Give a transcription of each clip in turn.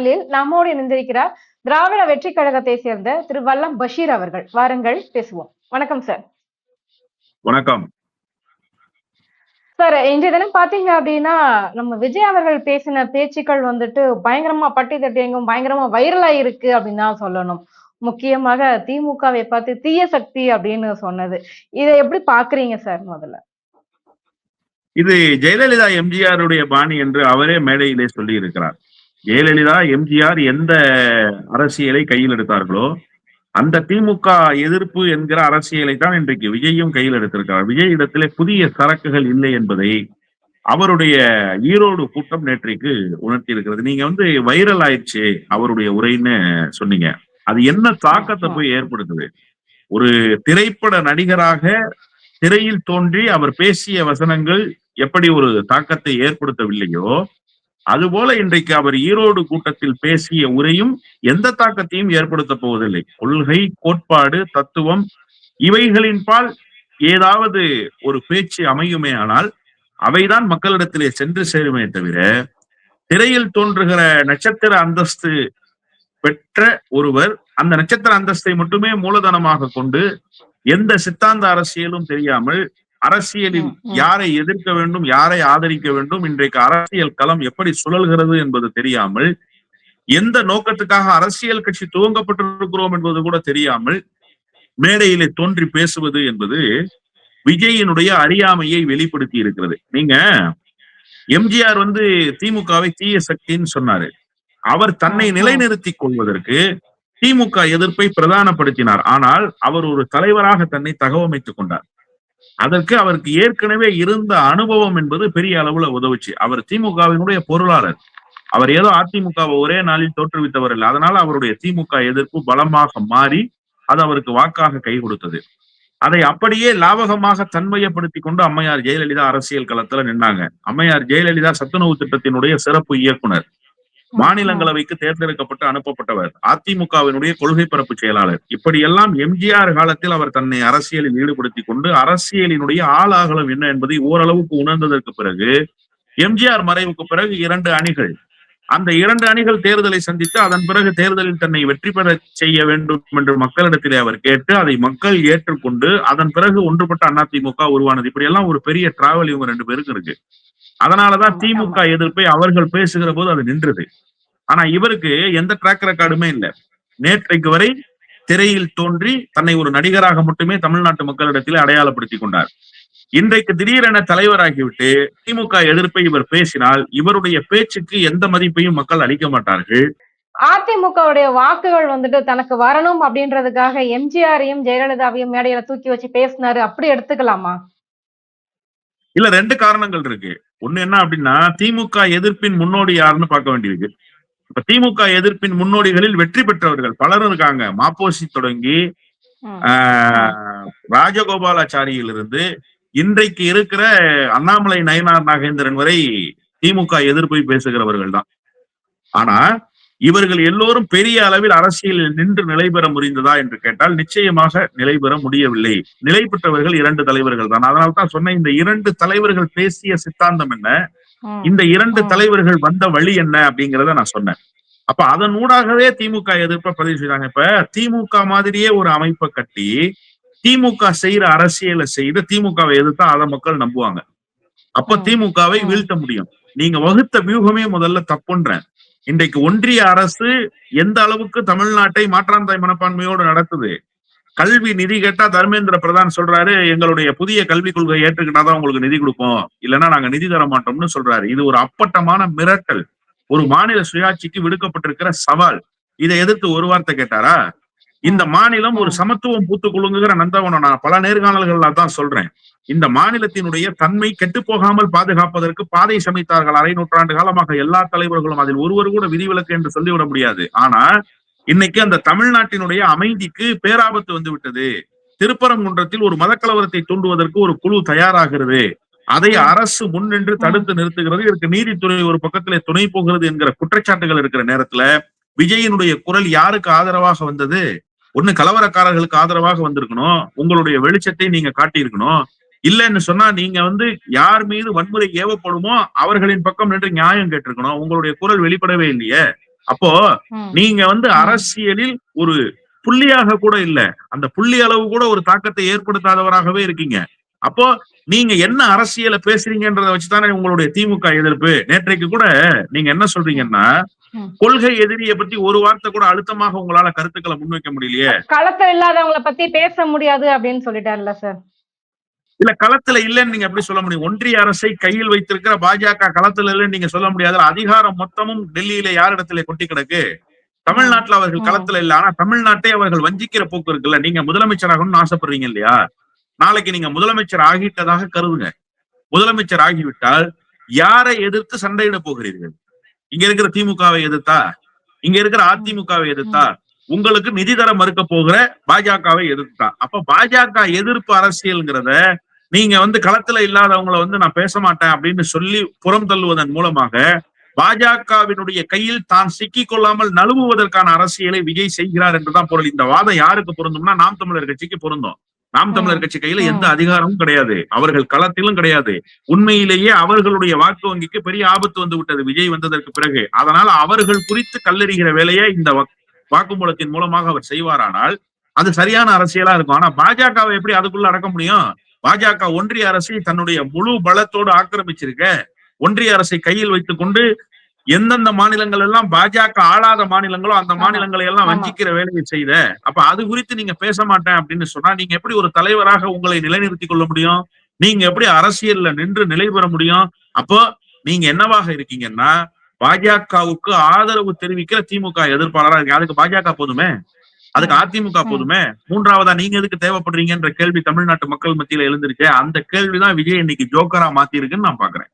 நேர்காணலில் நம்மோடு இணைந்திருக்கிறார் திராவிட வெற்றி கழகத்தை சேர்ந்த திரு வல்லம் பஷீர் அவர்கள். வாருங்கள் பேசுவோம். வணக்கம் சார். வணக்கம் சார். இன்றைய தினம் பாத்தீங்க அப்படின்னா நம்ம விஜய் அவர்கள் பேசின பேச்சுக்கள் வந்துட்டு பயங்கரமா பட்டி தட்டி எங்கும் பயங்கரமா வைரலா இருக்கு அப்படின்னு தான் சொல்லணும். முக்கியமாக திமுகவை பார்த்து தீய சக்தி அப்படின்னு சொன்னது. இதை எப்படி பாக்குறீங்க சார்? முதல்ல இது ஜெயலலிதா எம்ஜிஆருடைய பாணி என்று அவரே மேடையிலே சொல்லி இருக்கிறார். ஜெயலலிதா எம்ஜிஆர் எந்த அரசியலை கையில் எடுத்தார்களோ அந்த திமுக எதிர்ப்பு என்கிற அரசியலை தான் இன்றைக்கு விஜயும் கையில் எடுத்திருக்கிறார். விஜய் இடத்திலே புதிய சரக்குகள் இல்லை என்பதை அவருடைய ஈரோடு கூட்டம் நேற்றைக்கு உணர்த்தி இருக்கிறது. நீங்க வைரல் ஆயிடுச்சு அவருடைய உரைன்னு சொன்னீங்க. அது என்ன தாக்கத்தை போய் ஏற்படுத்துது? ஒரு திரைப்பட நடிகராக திரையில் தோன்றி அவர் பேசிய வசனங்கள் எப்படி ஒரு தாக்கத்தை ஏற்படுத்தவில்லையோ அதுபோல இன்றைக்கு அவர் ஈரோடு கூட்டத்தில் பேசிய உரையும் எந்த தாக்கத்தையும் ஏற்படுத்த போவதில்லை. கொள்கை, கோட்பாடு, தத்துவம் இவைகளின் பால் ஏதாவது ஒரு பேச்சு அமையுமே ஆனால் அவைதான் மக்களிடத்திலே சென்று சேருமே தவிர திரையில் தோன்றுகிற நட்சத்திர அந்தஸ்து பெற்ற ஒருவர் அந்த நட்சத்திர அந்தஸ்தை மட்டுமே மூலதனமாக கொண்டு எந்த சித்தாந்த அரசியலும் தெரியாமல் அரசியலில் யாரை எதிர்க்க வேண்டும், யாரை ஆதரிக்க வேண்டும், இன்றைக்கு அரசியல் களம் எப்படி சுழல்கிறது என்பது தெரியாமல், எந்த நோக்கத்துக்காக அரசியல் கட்சி துவங்கப்பட்டிருக்கிறோம் என்பது கூட தெரியாமல் மேடையிலே தோன்றி பேசுவது என்பது விஜயினுடைய அறியாமையை வெளிப்படுத்தி இருக்கிறது. நீங்க எம்ஜிஆர் திமுகவை தீய சக்தின்னு சொன்னாரு. அவர் தன்னை நிலைநிறுத்திக் கொள்வதற்கு திமுக எதிர்ப்பை பிரதானப்படுத்தினார். ஆனால் அவர் ஒரு தலைவராக தன்னை தகவமைத்துக் கொண்டார். அதற்கு அவருக்கு ஏற்கனவே இருந்த அனுபவம் என்பது பெரிய அளவுல உதவுச்சு. அவர் திமுகவினுடைய பொருளாளர். அவர் ஏதோ அதிமுகவை ஒரே நாளில் தோற்றுவித்தவர் இல்லை. அதனால அவருடைய திமுக எதிர்ப்பு பலமாக மாறி அது அவருக்கு வாக்காக கை கொடுத்தது. அதை அப்படியே லாபகமாக தன்மையப்படுத்தி கொண்டு அம்மையார் ஜெயலலிதா அரசியல் களத்துல நின்னாங்க. அம்மையார் ஜெயலலிதா சத்துணவு திட்டத்தினுடைய சிறப்பு இயக்குனர், மாநிலங்களவைக்கு தேர்ந்தெடுக்கப்பட்டு அனுப்பப்பட்டவர், அதிமுகவினுடைய கொள்கை பரப்பு செயலாளர். இப்படியெல்லாம் எம்ஜிஆர் காலத்தில் அவர் தன்னை அரசியலில் ஈடுபடுத்திக் கொண்டு அரசியலினுடைய ஆளாகலம் என்ன என்பதை ஓரளவுக்கு உணர்ந்ததற்கு பிறகு எம்ஜிஆர் மறைவுக்கு பிறகு 2 அணிகள், அந்த 2 அணிகள் தேர்தலை சந்தித்து அதன் பிறகு தேர்தலில் தன்னை வெற்றி பெற செய்ய வேண்டும் என்று மக்களிடத்திலே அவர் கேட்டு அதை மக்கள் ஏற்றுக்கொண்டு அதன் பிறகு ஒன்றுபட்ட அதிமுக உருவானது. இப்படி எல்லாம் ஒரு பெரிய டிராவல் இவங்க 2 பேருக்கு இருக்கு. அதனாலதான் திமுக எதிர்ப்பை அவர்கள் பேசுகிற போது அது நின்றது. ஆனா இவருக்கு எந்த ட்ராக் ரெக்கார்டுமே இல்லை. நேற்றைக்கு வரை திரையில் தோன்றி தன்னை ஒரு நடிகராக மட்டுமே தமிழ்நாட்டு மக்களிடத்திலே அடையாளப்படுத்திக் கொண்டார். இன்றைக்கு திடீரென தலைவராகிவிட்டு திமுக எதிர்ப்பை இவர் பேசினால் இவருடைய பேச்சுக்கு எந்த மதிப்பையும் மக்கள் அளிக்க மாட்டார்கள். அதிமுகவுடைய வாக்குகள் தனக்கு வரணும் அப்படின்றதுக்காக எம்ஜிஆரையும் ஜெயலலிதாவையும் மேடையில தூக்கி வச்சு பேசினாரு, அப்படி எடுத்துக்கலாமா? இல்ல, 2 காரணங்கள் இருக்கு. ஒண்ணு என்ன அப்படின்னா, திமுக எதிர்ப்பின் முன்னோடி யாருன்னு பார்க்க வேண்டியிருக்கு. இப்ப திமுக எதிர்ப்பின் முன்னோடிகளில் வெற்றி பெற்றவர்கள் பலரும் இருக்காங்க. மாப்போசி தொடங்கி ராஜகோபாலாச்சாரியிலிருந்து இன்றைக்கு இருக்கிற அண்ணாமலை, நயினார் நாகேந்திரன் வரை திமுக எதிர்ப்பை பேசுகிறவர்கள் தான். ஆனா இவர்கள் எல்லோரும் பெரிய அளவில் அரசியலில் நின்று நிலை பெற முடிந்ததா என்று கேட்டால் நிச்சயமாக நிலை பெற முடியவில்லை. நிலை பெற்றவர்கள் 2 தலைவர்கள் தான். அதனால்தான் சொன்ன இந்த 2 தலைவர்கள் பேசிய சித்தாந்தம் என்ன, இந்த 2 தலைவர்கள் வந்த வழி என்ன அப்படிங்கிறத நான் சொன்னேன். அப்ப அதன் ஊடாகவே திமுக எதிர்ப்பை பதிவு செய்தாங்க. இப்ப திமுக மாதிரியே ஒரு அமைப்பை கட்டி திமுக செய்யற அரசியலை செய்து திமுகவை எதிர்த்தா அதை மக்கள் நம்புவாங்க. அப்ப திமுகவை வீழ்த்த முடியும். நீங்க வகுத்த வியூகமே முதல்ல தப்புன்றேன். இன்றைக்கு ஒன்றிய அரசு எந்த அளவுக்கு தமிழ்நாட்டை மாற்றாந்தாய் மனப்பான்மையோடு நடத்துது. கல்வி நிதி கேட்டா தர்மேந்திர பிரதான் சொல்றாரு, எங்களுடைய புதிய கல்விக் கொள்கை ஏற்றுக்கிட்டாதான் உங்களுக்கு நிதி கொடுப்போம், இல்லைன்னா நாங்க நிதி தர மாட்டோம்னு சொல்றாரு. இது ஒரு அப்பட்டமான மிரட்டல், ஒரு மாநில சுயாட்சிக்கு விடுக்கப்பட்டிருக்கிற சவால். இதை எதிர்த்து ஒரு வார்த்தை கேட்டாரா? இந்த மாநிலம் ஒரு சமத்துவம் பூத்து குலுங்குகிற நந்தவனம். நான் பல நேர்காணல்கள்ல தான் சொல்றேன். இந்த மாநிலத்தினுடைய தன்மை கெட்டு போகாமல் பாதுகாப்பதற்கு பாதை சமைத்தார்கள் 1/2 நூற்றாண்டு காலமாக எல்லா தலைவர்களும். அதில் ஒருவர் கூட விதிவிலக்கு என்று சொல்லிவிட முடியாது. ஆனா இன்னைக்கு அந்த தமிழ்நாட்டினுடைய அமைதிக்கு பேராபத்து வந்து விட்டது. திருப்பரங்குன்றத்தில் ஒரு மதக்கலவரத்தை தூண்டுவதற்கு ஒரு குழு தயாராகிறது. அதை அரசு முன்னின்று தடுத்து நிறுத்துகிறது. இதற்கு நீதித்துறை ஒரு பக்கத்திலே துணை போகிறது என்கிற குற்றச்சாட்டுகள் இருக்கிற நேரத்துல விஜயினுடைய குரல் யாருக்கு ஆதரவாக வந்தது? ஒண்ணு கலவரக்காரர்களுக்கு ஆதரவாக வந்திருக்கணும், உங்களுடைய வெளிச்சத்தை நீங்க காட்டியிருக்கணும். இல்லைன்னு சொன்னா நீங்க யார் மீது வன்முறை ஏவப்படுமோ அவர்களின் பக்கம் நின்று நியாயம் கேட்டிருக்கணும். உங்களுடைய குரல் வெளிப்படவே இல்லையே. அப்போ ம், நீங்க வந்து ம். அரசியலில் ஒரு புள்ளியாக கூட இல்ல. அந்த புள்ளி அளவு கூட ஒரு தாக்கத்தை ஏற்படுத்தாதவராகவே இருக்கீங்க. அப்போ நீங்க என்ன அரசியல பேசுறீங்கன்றத வச்சுதானே உங்களுடைய திமுக எதிர்ப்பு. நேற்றைக்கு கூட நீங்க என்ன ம், சொல்றீங்கன்னா, ம். கொள்கை எதிரிய பத்தி ஒரு வார்த்தை கூட அழுத்தமாக உங்களால கருத்துக்கள முன்வைக்க முடியலையே. களத்துல இல்லாதவங்கள பத்தி பேச முடியாது அப்படின்னு சொல்லிட்டார்ல சார். இல்ல களத்துல இல்லன்னு நீங்க எப்படி சொல்ல முடியும்? ஒன்றிய அரசை கையில் வைத்திருக்கிற பாஜக களத்துல இல்லன்னு நீங்க சொல்ல முடியாது. அதிகாரம் மொத்தமும் டெல்லியில யாரிடத்திலே கொட்டி கிடக்கு? ம், தமிழ்நாட்டுல அவர்கள் ம், களத்துல இல்ல. ஆனா தமிழ்நாட்டை அவர்கள் வஞ்சிக்கிற போக்கு இருக்குல்ல. நீங்க முதலமைச்சர் ஆகணும்னு ஆசைப்படுறீங்க இல்லையா? நாளைக்கு நீங்க முதலமைச்சர் ஆகிட்டதாக கருதுங்க. முதலமைச்சர் ஆகிவிட்டால் யாரை எதிர்த்து சண்டையிட போகிறீர்கள்? இங்க இருக்கிற திமுகவை எதிர்த்தா? இங்க இருக்கிற ம், அதிமுகவை எதிர்த்தா? ம், உங்களுக்கு நிதி தர மறுக்க போகிற பாஜகவை எதிர்த்தா? அப்ப பாஜக எதிர்ப்பு அரசியல்ங்கிறத நீங்க வந்து களத்துல இல்லாதவங்களை வந்து நான் பேச மாட்டேன் அப்படின்னு சொல்லி புறம் தள்ளுவதன் மூலமாக பாஜகவினுடைய கையில் தான் சிக்கிக் கொள்ளாமல் நழுவுவதற்கான அரசியலை விஜய் செய்கிறார் என்றுதான் பொருள். இந்த வாதம் யாருக்கு பொருந்தும்னா நாம் தமிழர் கட்சிக்கு பொருந்தும். நாம் ம், தமிழர் கட்சி கையில எந்த ம், அதிகாரமும் கிடையாது. அவர்கள் களத்திலும் கிடையாது. உண்மையிலேயே அவர்களுடைய வாக்கு வங்கிக்கு பெரிய ஆபத்து வந்து விட்டது விஜய் வந்ததற்கு பிறகு. அதனால அவர்கள் குறித்து கல்லெறிகிற வேலையை இந்த வாக்குமூலத்தின் மூலமாக அவர் செய்வாரானால் அது சரியான அரசியலா இருக்கும். ஆனா பாஜகவை எப்படி அதுக்குள்ள அடக்க முடியும்? பாஜக ஒன்றிய அரசை தன்னுடைய முழு பலத்தோடு ஆக்கிரமிச்சிருக்க. ஒன்றிய அரசை கையில் வைத்துக் கொண்டு எந்தெந்த மாநிலங்கள் எல்லாம் பாஜக ஆளாத மாநிலங்களோ அந்த ஆமா, மாநிலங்களை எல்லாம் ஆமா. வஞ்சிக்கிற வேலையை செய்த. அப்ப அது குறித்து நீங்க பேச மாட்டேன் அப்படின்னு சொன்னா நீங்க எப்படி ஒரு தலைவராக உங்களை நிலைநிறுத்திக் கொள்ள முடியும்? நீங்க எப்படி அரசியல்ல நின்று நிலை பெற முடியும்? அப்போ நீங்க என்னவாக இருக்கீங்கன்னா பாஜகவுக்கு ஆதரவு தெரிவிக்கிற திமுக எதிர்ப்பாளராக இருக்கு. அதுக்கு பாஜக போதுமே, அதுக்கு ம், அதிமுக ம். போதுமே. மூன்றாவதா நீங்க எதுக்கு தேவைப்படுறீங்கன்ற கேள்வி தமிழ்நாட்டு மக்கள் மத்தியில எழுந்திருச்சு. அந்த கேள்விதான் விஜய் இன்னைக்கு ஜோக்கரா மாத்தி இருக்குன்னு நான் பாக்குறேன்.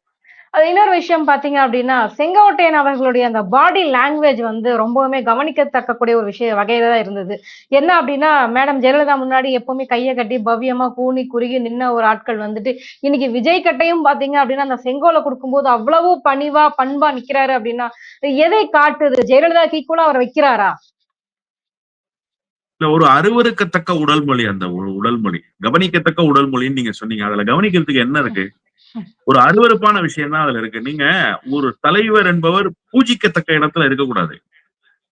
அது இன்னொரு விஷயம் பார்த்தீங்க அப்படின்னா, செங்கோட்டையன் அவர்களுடைய அந்த பாடி லாங்குவேஜ் வந்து ரொம்பவுமே கவனிக்கத்தக்கக்கூடிய ஒரு வகையில தான் இருந்தது. என்ன அப்படின்னா, மேடம் ஜெயலலிதா முன்னாடி எப்பவுமே கைய கட்டி பவ்யமா கூனி குறுகி நின்ன ஒரு ஆட்கள் வந்துட்டு, இன்னைக்கு விஜய் கிட்டயும் பார்த்தீங்க அப்படின்னா, அந்த செங்கோல குடுக்கும்போது அவ்வளவு பணிவா, பண்பா நிக்கிறாரு அப்படின்னா, எதை காட்டுது? ஜெயலலிதாக்கு ஈக்குவலா அவர் வைக்கிறாரா? இல்ல ஒரு அருவருக்கத்தக்க உடல் மொழி அந்த உடல் மொழி. கவனிக்கத்தக்க உடல் மொழின்னு நீங்க சொன்னீங்க. அதுல கவனிக்கிறதுக்கு என்ன ம், இருக்கு? ம், ஒரு அருவருப்பான விஷயம் தான் அதுல இருக்கு. நீங்க ஒரு தலைவர் என்பவர் பூஜிக்கத்தக்க இடத்துல இருக்கக்கூடாது.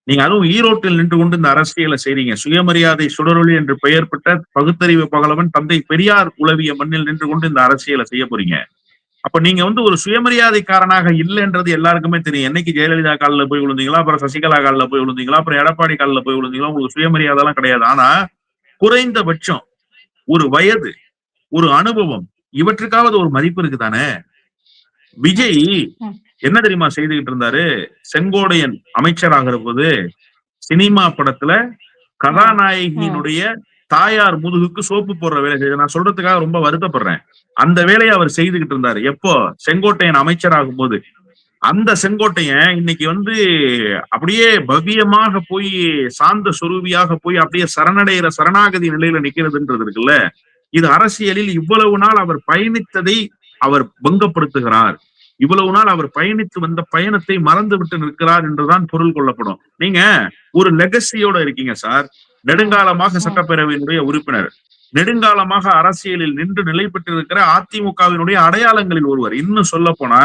நீங்க அதுவும் ஈரோட்டில் நின்று கொண்டு இந்த அரசியலை செய்றீங்க. சுயமரியாதை சுடரொளி என்று பெயர் பெற்ற பகுத்தறிவு பகலவன் தந்தை பெரியார் உலவிய மண்ணில் நின்று கொண்டு இந்த அரசியலை செய்ய போறீங்க. அப்ப நீங்க வந்து ஒரு சுயமரியாதைக்காரனாக இல்லைன்றது எல்லாருக்குமே தெரியும். என்னைக்கு ஜெயலலிதா கால்ல போய் விழுந்தீங்களா, அப்புறம் சசிகலா கால்ல போய் விழுந்தீங்களா, அப்புறம் எடப்பாடி கால்ல போய் விழுந்தீங்களா, உங்களுக்கு சுயமரியாதை எல்லாம் கிடையாது. ஆனா குறைந்தபட்சம் ஒரு வயது, ஒரு அனுபவம் இவற்றுக்காவது ஒரு மதிப்பு இருக்குதானே? ம், விஜய் ம், என்ன தெரியுமா செய்துகிட்டு இருந்தாரு? செங்கோடையன் அமைச்சராகிற போது சினிமா படத்துல ம், ம், கதாநாயகியினுடைய தாயார் முதுகுக்கு சோப்பு போடுற வேலை செய்ய நான் சொல்றதுக்காக ரொம்ப வருத்தப்படுறேன். அந்த வேலையை அவர் செய்துகிட்டு இருந்தாரு. எப்போ? செங்கோட்டையன் அமைச்சராகும் போது. அந்த செங்கோட்டையன் இன்னைக்கு வந்து அப்படியே பவ்யமாக போய் சாந்த சுரூபியாக போய் அப்படியே சரணடைகிற சரணாகதி நிலையில நிக்கிறதுன்றது இருக்குல்ல. இது அரசியலில் இவ்வளவு நாள் அவர் பயணித்ததை அவர் பங்கப்படுத்துகிறார். இவ்வளவு நாள் அவர் பயணித்து வந்த பயணத்தை மறந்து விட்டு நிற்கிறார் என்றுதான் பொருள் கொள்ளப்படும். நீங்க ஒரு லெகசியோட இருக்கீங்க சார். ம், நெடுங்காலமாக ம், சட்டப்பேரவையினுடைய உறுப்பினர். நெடுங்காலமாக அரசியலில் நின்று நிலை பெற்றிருக்கிற அதிமுகவினுடைய அடையாளங்களில் ஒருவர். இன்னும் சொல்ல போனா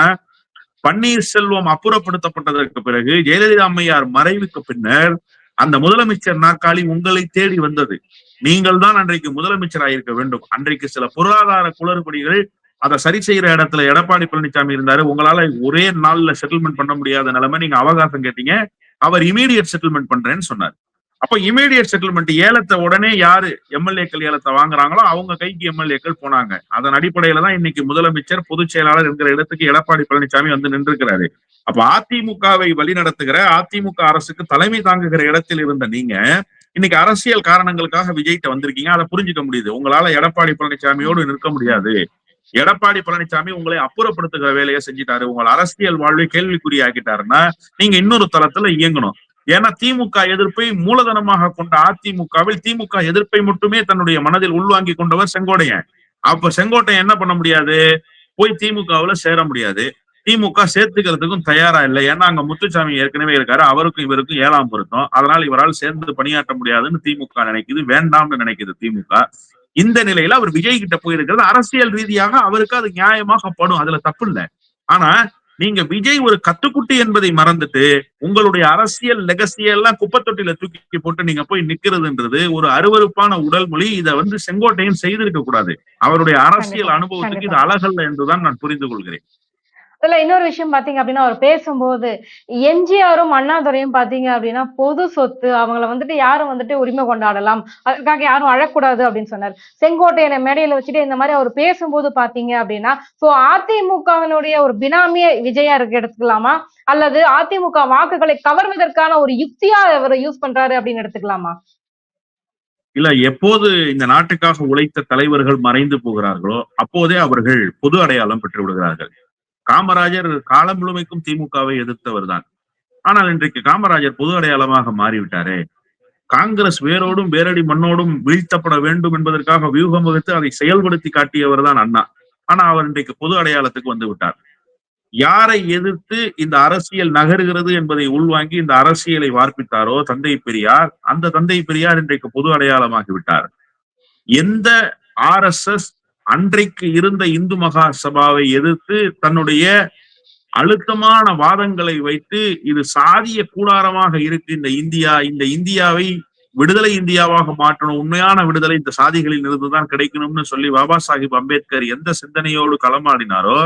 பன்னீர்செல்வம் அப்புறப்படுத்தப்பட்டதற்கு பிறகு ஜெயலலிதா அம்மையார் மறைவுக்கு பின்னர் அந்த முதலமைச்சர் நாற்காலி உங்களை தேடி வந்தது. நீங்கள் தான் அன்றைக்கு முதலமைச்சர் ஆயிருக்க வேண்டும். அன்றைக்கு சில பொருளாதார குளறுபடிகள் அதை சரி செய்யற இடத்துல எடப்பாடி பழனிசாமி இருந்தாரு. உங்களால ஒரே நாள்ல செட்டில்மெண்ட் பண்ண முடியாத நிலைமை. நீங்க அவகாசம் கேட்டீங்க. அவர் இமீடியட் செட்டில்மெண்ட் பண்றேன்னு சொன்னார். அப்ப இமீடியட் செட்டில்மெண்ட் ஏலத்தை உடனே யாரு எம்எல்ஏக்கள் ஏலத்தை வாங்குறாங்களோ அவங்க கைக்கு எம்எல்ஏக்கள் போனாங்க. அதன் அடிப்படையில தான் இன்னைக்கு முதலமைச்சர் பொதுச் செயலாளர் என்கிற இடத்துக்கு எடப்பாடி பழனிசாமி வந்து நின்றுக்கிறாரு. அப்ப அதிமுகவை வழிநடத்துகிற அதிமுக அரசுக்கு தலைமை தாங்குகிற இடத்தில் இருந்த நீங்க இன்னைக்கு அரசியல் காரணங்களுக்காக விஜய்கிட்ட வந்திருக்கீங்க. அதை புரிஞ்சுக்க முடியுது. உங்களால எடப்பாடி பழனிசாமியோடு நிற்க ம், முடியாது. எடப்பாடி பழனிசாமி உங்களை அப்புறப்படுத்துகிற வேலையை செஞ்சிட்டாரு. உங்கள் அரசியல் வாழ்வை கேள்விக்குறியாக்கிட்டாருன்னா நீங்க இன்னொரு தளத்துல இயங்கணும். ஏன்னா திமுக எதிர்ப்பை மூலதனமாக கொண்ட அதிமுகவில் திமுக எதிர்ப்பை மட்டுமே தன்னுடைய மனதில் உள்வாங்கி கொண்டவர் செங்கோட்டையன். அப்ப செங்கோட்டையன் என்ன பண்ண முடியாது? போய் திமுகவுல சேர முடியாது. திமுக சேர்த்துக்கிறதுக்கும் தயாரா இல்லை. ஏன்னா அங்க முத்துசாமி ஏற்கனவே இருக்காரு. அவருக்கும் இவருக்கும் 7ஆம் பொருத்தம். அதனால இவரால் சேர்ந்து பணியாற்ற முடியாதுன்னு திமுக நினைக்குது. வேண்டாம்னு நினைக்குது திமுக. இந்த நிலையில அவர் விஜய் கிட்ட போயிருக்கிறது அரசியல் ரீதியாக அவருக்கு அது நியாயமாக படும். அதுல தப்பு இல்லை. ஆனா நீங்க விஜய் ஒரு கத்துக்குட்டி என்பதை மறந்துட்டு உங்களுடைய அரசியல் லெகசியெல்லாம் குப்பத்தொட்டில தூக்கி போட்டு நீங்க போய் நிக்கிறதுன்றது ஒரு அருவருப்பான உடல் மொழி. இதை செங்கோட்டையன் செய்திருக்க கூடாது. அவருடைய அரசியல் கண்டிப்பா, அனுபவத்துக்கு இது கண்டிப்பா. அழகல்ல என்றுதான் நான் புரிந்து கொள்கிறேன். இதுல இன்னொரு விஷயம் பாத்தீங்க அப்படின்னா, அவர் பேசும்போது, எம்ஜிஆரும், அண்ணாதுரையும் பாத்தீங்க அப்படின்னா, பொது சொத்து. அவங்கள யாரும் உரிமை கொண்டாடலாம். அதுக்காக யாரும் அழக்கூடாது அப்படின்னு சொன்னாரு. செங்கோட்டையனை மேடையில வச்சுட்டு இந்த மாரி அவர் பேசும்போது பாத்தீங்க அப்படின்னா, அதிமுகவினுடைய ஒரு பினாமியே விஜயா எடுத்துக்கலாமா? அல்லது அதிமுக வாக்குகளை கவர்வதற்கான ஒரு யுக்தியா அவரை யூஸ் பண்றாரு அப்படின்னு எடுத்துக்கலாமா? இல்ல, எப்போது இந்த நாட்டுக்காக உழைத்த தலைவர்கள் மறைந்து போகிறார்களோ அப்போதே அவர்கள் பொது அடையாளம் பெற்று விடுகிறார்கள். காமராஜர் காலம் முழுமைக்கும் திமுகவை எதிர்த்தவர் தான். ஆனால் இன்றைக்கு காமராஜர் பொது அடையாளமாக மாறிவிட்டாரே. காங்கிரஸ் வேரோடும் வேரடி மண்ணோடும் வீழ்த்தப்பட வேண்டும் என்பதற்காக வியூகம் வகுத்து அதை செயல்படுத்தி காட்டியவர் தான் அண்ணா. ஆனா அவர் இன்றைக்கு பொது அடையாளத்துக்கு வந்து விட்டார். யாரை எதிர்த்து இந்த அரசியல் நகருகிறது என்பதை உள்வாங்கி இந்த அரசியலை வார்ப்பித்தாரோ தந்தை பெரியார், அந்த தந்தை பெரியார் இன்றைக்கு பொது அடையாளமாகி விட்டார். எந்த RSS அன்றைக்கு இருந்த இந்து மகா சபாவை எதிர்த்து தன்னுடைய அழுத்தமான வாதங்களை வைத்து இது சாதிய கூடாரமாக இருக்கு இந்த இந்தியாவை விடுதலை இந்தியாவாக மாற்றணும், உண்மையான விடுதலை இந்த சாதிகளில் இருந்துதான் கிடைக்கணும்னு சொல்லி பாபா சாஹிப் அம்பேத்கர் எந்த சிந்தனையோடு களமாடினாரோ,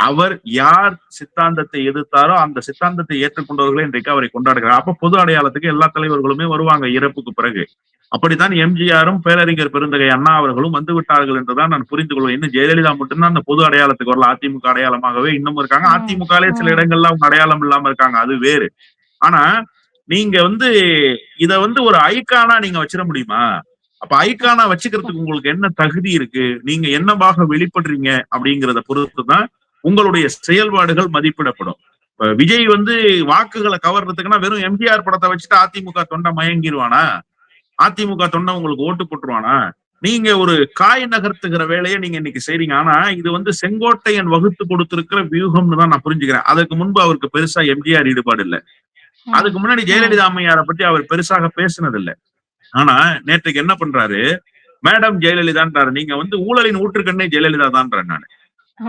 அவர் யார் சித்தாந்தத்தை எதிர்த்தாரோ அந்த சித்தாந்தத்தை ஏற்றுக்கொண்டவர்களே இன்றைக்கு அவரை கொண்டாடுகிறார். அப்ப பொது அடையாளத்துக்கு எல்லா தலைவர்களுமே வருவாங்க இறப்புக்கு பிறகு. அப்படித்தான் எம்ஜிஆரும் பேரறிஞர் பெருந்தகை அண்ணா அவர்களும் வந்து விட்டார்கள் என்றுதான் நான் புரிந்து கொள்வேன். இன்னும் ஜெயலலிதா மட்டும்தான் அந்த பொது அடையாளத்துக்கு வரல. அதிமுக அடையாளமாகவே இன்னமும் இருக்காங்க. அதிமுகலே சில இடங்கள்ல அவங்க அடையாளம் இல்லாம இருக்காங்க, அது வேறு. ஆனா நீங்க இத ஒரு ஐகானா நீங்க வச்சிட முடியுமா? அப்ப ஐகானா வச்சுக்கிறதுக்கு உங்களுக்கு என்ன தகுதி இருக்கு, நீங்க என்னவாக வெளிப்படுறீங்க அப்படிங்கிறத பொறுத்துதான் உங்களுடைய செயல்பாடுகள் மதிப்பிடப்படும். விஜய் வாக்குகளை கவர்றதுக்குன்னா வெறும் எம்ஜிஆர் படத்தை வச்சுட்டு அதிமுக தொண்டை மயங்கிடுவானா? அதிமுக தொண்டை உங்களுக்கு ஓட்டு போட்டுருவானா? நீங்க ஒரு காய் நகர்த்துகிற வேலையை நீங்க இன்னைக்கு செய்றீங்க. ஆனா இது செங்கோட்டையன் வகுத்து கொடுத்திருக்கிற வியூகம்னு தான் நான் புரிஞ்சுக்கிறேன். அதுக்கு முன்பு அவருக்கு பெருசா எம்ஜிஆர் ஈடுபாடு இல்லை. அதுக்கு முன்னாடி ஜெயலலிதா அம்மையாரை பத்தி அவர் பெருசாக பேசினது இல்லை. ஆனா நேற்றுக்கு என்ன பண்றாரு, மேடம் ஜெயலலிதான்றாரு. நீங்க ஊழலின் ஊற்றுக்கண்ணே ஜெயலலிதா தான்ற. நான்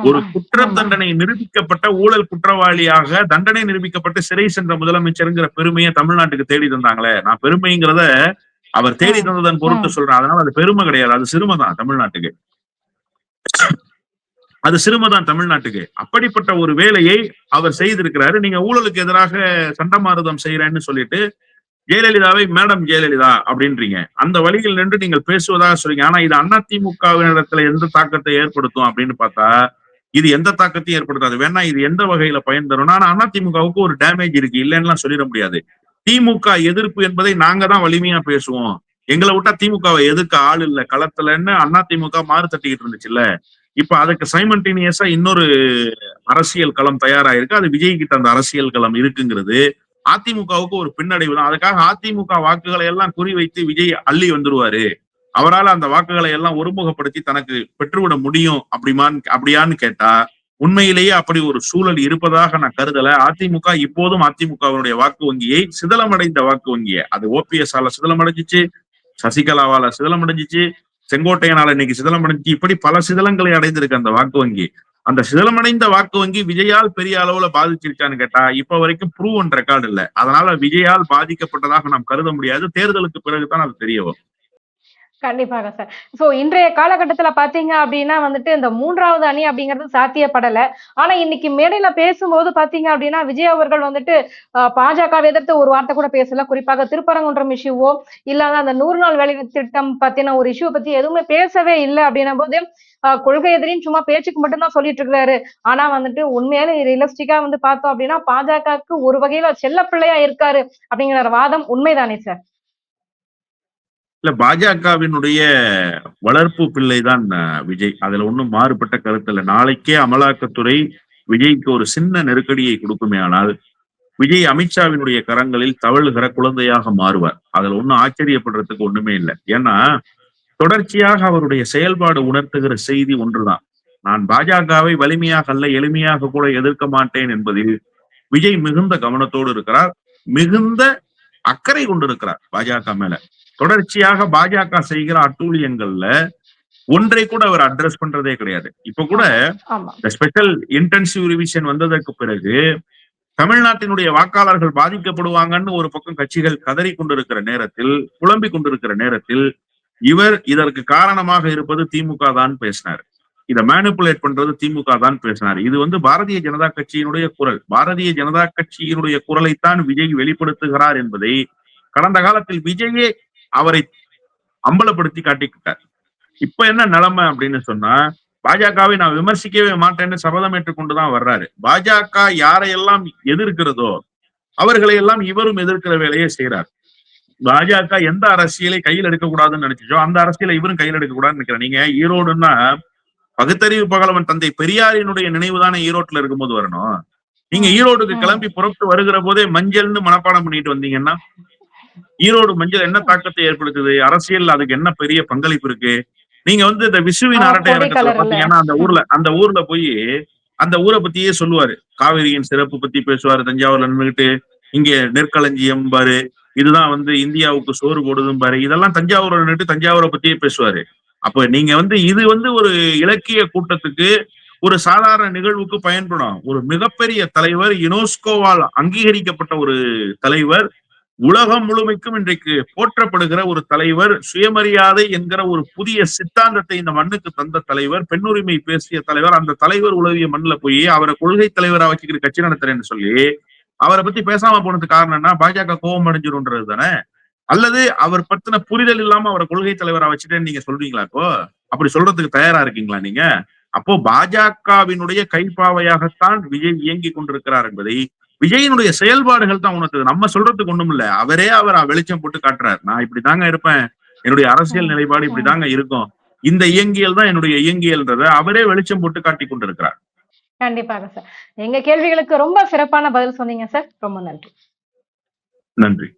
ஒரு குற்றம் தண்டனை நிரூபிக்கப்பட்ட ஊழல் குற்றவாளியாக தண்டனை நிரூபிக்கப்பட்டு சிறை சென்ற முதலமைச்சருங்கிற பெருமையை தமிழ்நாட்டுக்கு தேடி தந்தாங்களே. நான் பெருமைங்கிறத அவர் தேடி தந்ததன் பொருட்டு சொல்றேன். அதனால அது பெருமை கிடையாது, அது சிறுமைதான் தமிழ்நாட்டுக்கு. அது சிறுமைதான் தமிழ்நாட்டுக்கு. அப்படிப்பட்ட ஒரு வேலையை அவர் செய்திருக்கிறாரு. நீங்க ஊழலுக்கு எதிராக சண்டமாருதம் செய்யறேன்னு சொல்லிட்டு ஜெயலலிதாவை மேடம் ஜெயலலிதா அப்படின்றீங்க. அந்த வழியில் நின்று நீங்கள் பேசுவதாக சொல்றீங்க. ஆனா இது அதிமுகவினிடத்துல எந்த தாக்கத்தை ஏற்படுத்தும் அப்படின்னு பார்த்தா இது எந்த தாக்கத்தையும் ஏற்படுத்தாது. வேணா இது எந்த வகையில பயன் தரும். ஆனா அதிமுகவுக்கு ஒரு டேமேஜ் இருக்கு, இல்லைன்னு சொல்லிட முடியாது. திமுக எதிர்ப்பு என்பதை நாங்க தான் வலிமையா பேசுவோம். எங்களை விட்டா திமுகவை எதிர்க்க ஆள் இல்ல களத்துலன்னு அதிமுக மாறு தட்டிக்கிட்டு இருந்துச்சுல்ல. இப்ப அதுக்கு சைமல்டேனியஸா இன்னொரு அரசியல் களம் தயாராயிருக்கு. அது விஜய் கிட்ட அந்த அரசியல் களம் இருக்குங்கிறது அதிமுகவுக்கு ஒரு பின்னடைவு தான். அதுக்காக அதிமுக வாக்குகளை எல்லாம் குறிவைத்து விஜய் அள்ளி வந்துருவாரு, அவரால் அந்த வாக்குகளை எல்லாம் ஒருமுகப்படுத்தி தனக்கு பெற்றுவிட முடியும் அப்படியான்னு கேட்டா உண்மையிலேயே அப்படி ஒரு சூழல் இருப்பதாக நான் கருதல. அதிமுக இப்போதும் அதிமுகவினுடைய வாக்கு வங்கியை சிதலமடைந்த வாக்கு வங்கியை, அது OPS ஆல சிதலமடைஞ்சிச்சு, சசிகலாவால சிதலமடைஞ்சிச்சு, செங்கோட்டையனால இன்னைக்கு சிதலமடைஞ்சிச்சு. இப்படி பல சிதலங்களை அடைந்திருக்கு அந்த வாக்கு வங்கி. அந்த சிதலமடைந்த வாக்கு வங்கி விஜயால் பெரிய அளவுல பாதிச்சிருச்சான்னு கேட்டா இப்ப வரைக்கும் ப்ரூவன் ரெக்கார்டு இல்லை. அதனால விஜயால் பாதிக்கப்பட்டதாக நாம் கருத முடியாது. தேர்தலுக்கு பிறகுதான் அது தெரிய வரும். கண்டிப்பாக சார். இன்றைய காலகட்டத்துல பாத்தீங்க அப்படின்னா இந்த 3வது அணி அப்படிங்கிறது சாத்தியப்படல. ஆனா இன்னைக்கு மேடையில பேசும்போது பாத்தீங்க அப்படின்னா விஜய் அவர்கள் பாஜகவை எதிர்த்து ஒரு வார்த்தை கூட பேசல. குறிப்பாக திருப்பரங்குன்றம் இஷ்யூவோ இல்லாத அந்த 100 நாள் வேலை திட்டம் பத்தின ஒரு இஷ்யூ பத்தி எதுவுமே பேசவே இல்லை அப்படின்னும் போது கொள்கை எதிரின்னு சும்மா பேச்சுக்கு மட்டும்தான் சொல்லிட்டு இருக்காரு. ஆனா உண்மையால ரியலிஸ்டிக்கா பார்த்தோம் அப்படின்னா பாஜகவுக்கு ஒரு வகையில செல்ல பிள்ளையா இருக்காரு அப்படிங்கிற வாதம் உண்மைதானே சார்? இல்ல, பாஜகவினுடைய வளர்ப்பு பிள்ளைதான் விஜய். அதுல ஒன்றும் மாறுபட்ட கருத்து இல்லை. நாளைக்கே அமலாக்கத்துறை விஜய்க்கு ஒரு சின்ன நெருக்கடியை கொடுக்குமே ஆனால் விஜய் அமித்ஷாவினுடைய கரங்களில் தவழுகிற குழந்தையாக மாறுவார். அதுல ஒன்னும் ஆச்சரியப்படுறதுக்கு ஒண்ணுமே இல்லை. ஏன்னா தொடர்ச்சியாக அவருடைய செயல்பாடு உணர்த்துகிற செய்தி ஒன்றுதான். நான் பாஜகவை வலிமையாக அல்ல எளிமையாக கூட எதிர்க்க மாட்டேன் என்பதில் விஜய் மிகுந்த கவனத்தோடு இருக்கிறார், மிகுந்த அக்கறை கொண்டிருக்கிறார் பாஜக மேல. தொடர்ச்சியாக பாஜக செய்கிற அட்டூழியங்கள்ல ஒன்றை கூட அவர் அட்ரஸ் பண்றதே கிடையாது. இப்ப கூட ஆமா இந்த ஸ்பெஷல் இன்டென்சிவ் ரிவிஷன் வந்ததற்கு பிறகு தமிழ்நாட்டினுடைய வாக்காளர்கள் பாதிக்கப்படுவாங்கன்னு ஒரு பக்கம் கட்சிகள் கதறி கொண்டிருக்கிற நேரத்தில், புலம்பிக் கொண்டிருக்கிற நேரத்தில், இவர் இதற்கு காரணமாக இருப்பது திமுக தான் பேசினார். இத மேனிபுலேட் பண்றது திமுக தான் பேசினார். இது பாரதிய ஜனதா கட்சியினுடைய குரல். பாரதிய ஜனதா கட்சியினுடைய குரலைத்தான் விஜய் வெளிப்படுத்துகிறார் என்பதை கடந்த காலத்தில் விஜயே அவரை அம்பலப்படுத்தி காட்டிக்கிட்டார். இப்ப என்ன நிலைமை அப்படின்னு சொன்னா, பாஜகவை நான் விமர்சிக்கவே மாட்டேன்னு சபதம் ஏற்றுக்கொண்டுதான் வர்றாரு. பாஜக யாரையெல்லாம் எதிர்க்கிறதோ அவர்களை எல்லாம் இவரும் எதிர்க்கிற வேலையை செய்யறார். பாஜக எந்த அரசியலை கையில் எடுக்கக்கூடாதுன்னு நினைச்சோ அந்த அரசியலை இவரும் கையில் எடுக்கக்கூடாதுன்னு நினைக்கிறேன். நீங்க ஈரோடுன்னா பகுத்தறிவு பகலவன் தந்தை பெரியாரினுடைய நினைவு தானே ஈரோட்டுல இருக்கும்போது வரணும். நீங்க ஈரோடுக்கு கிளம்பி புறப்பட்டு வருகிற போதே மஞ்சள்னு மனப்பாடம் பண்ணிட்டு வந்தீங்கன்னா ஈரோடு மஞ்சள் என்ன தாக்கத்தை ஏற்படுத்துது? அரசியல் அதுக்கு என்ன பெரிய பங்களிப்பு இருக்கு? நீங்க இந்த விசுவின் அரட்டை இறக்கத்துல பாத்தீங்கன்னா அந்த ஊர்ல போய் அந்த ஊரை பத்தியே சொல்லுவாரு. காவிரியின் சிறப்பு பத்தி பேசுவாரு. தஞ்சாவூர்ல நின்றுகிட்டு இங்க நெற்களஞ்சியம் பாரு, இதுதான் இந்தியாவுக்கு சோறு போடுதும் பாரு. இதெல்லாம் தஞ்சாவூர்ல நின்றுட்டு தஞ்சாவூரை பத்தியே பேசுவாரு. அப்ப நீங்க இது ஒரு இலக்கிய கூட்டத்துக்கு ஒரு சாதாரண நிகழ்வுக்கு பயன்படும். ஒரு மிகப்பெரிய தலைவர், யுனெஸ்கோவால் அங்கீகரிக்கப்பட்ட ஒரு தலைவர், உலகம் முழுமைக்கும் இன்றைக்கு போற்றப்படுகிற ஒரு தலைவர், சுயமரியாதை என்கிற ஒரு புதிய சித்தாந்தத்தை இந்த மண்ணுக்கு தந்த தலைவர், பெண்ணுரிமை பேசிய தலைவர். அந்த தலைவர் உலகிய மண்ணில் போய் அவரை கொள்கை தலைவரா வச்சுக்கிற கட்சி நடத்துறேன்னு சொல்லி அவரை பத்தி பேசாம போனதுக்கு காரணம் என்ன? பாஜக கோபம் அடைஞ்சிரும்ன்றது தானே? அல்லது அவர் பத்தின புரிதல் இல்லாம அவரை கொள்கை தலைவரா வச்சுட்டேன்னு நீங்க சொல்றீங்களா? இப்போ அப்படி சொல்றதுக்கு தயாரா இருக்கீங்களா நீங்க? அப்போ பாஜகவினுடைய கைப்பாவையாகத்தான் விஜய் இயங்கி கொண்டிருக்கிறார் என்பதை விஜயினுடைய செயல்பாடுகள் தான் உணர்த்துது. நம்ம சொல்றதுக்கு ஒண்ணும் இல்ல. அவரே அவர் வெளிச்சம் போட்டு காட்டுறாரு. நான் இப்படிதாங்க இருப்பேன், என்னுடைய அரசியல் நிலைப்பாடு இப்படிதாங்க இருக்கும், இந்த இயங்கியல் தான் என்னுடைய இயங்கியல்ன்றத அவரே வெளிச்சம் போட்டு காட்டி கொண்டிருக்கிறார். கண்டிப்பாக சார். எங்க கேள்விகளுக்கு ரொம்ப சிறப்பான பதில் சொன்னீங்க சார். ரொம்ப நன்றி. நன்றி.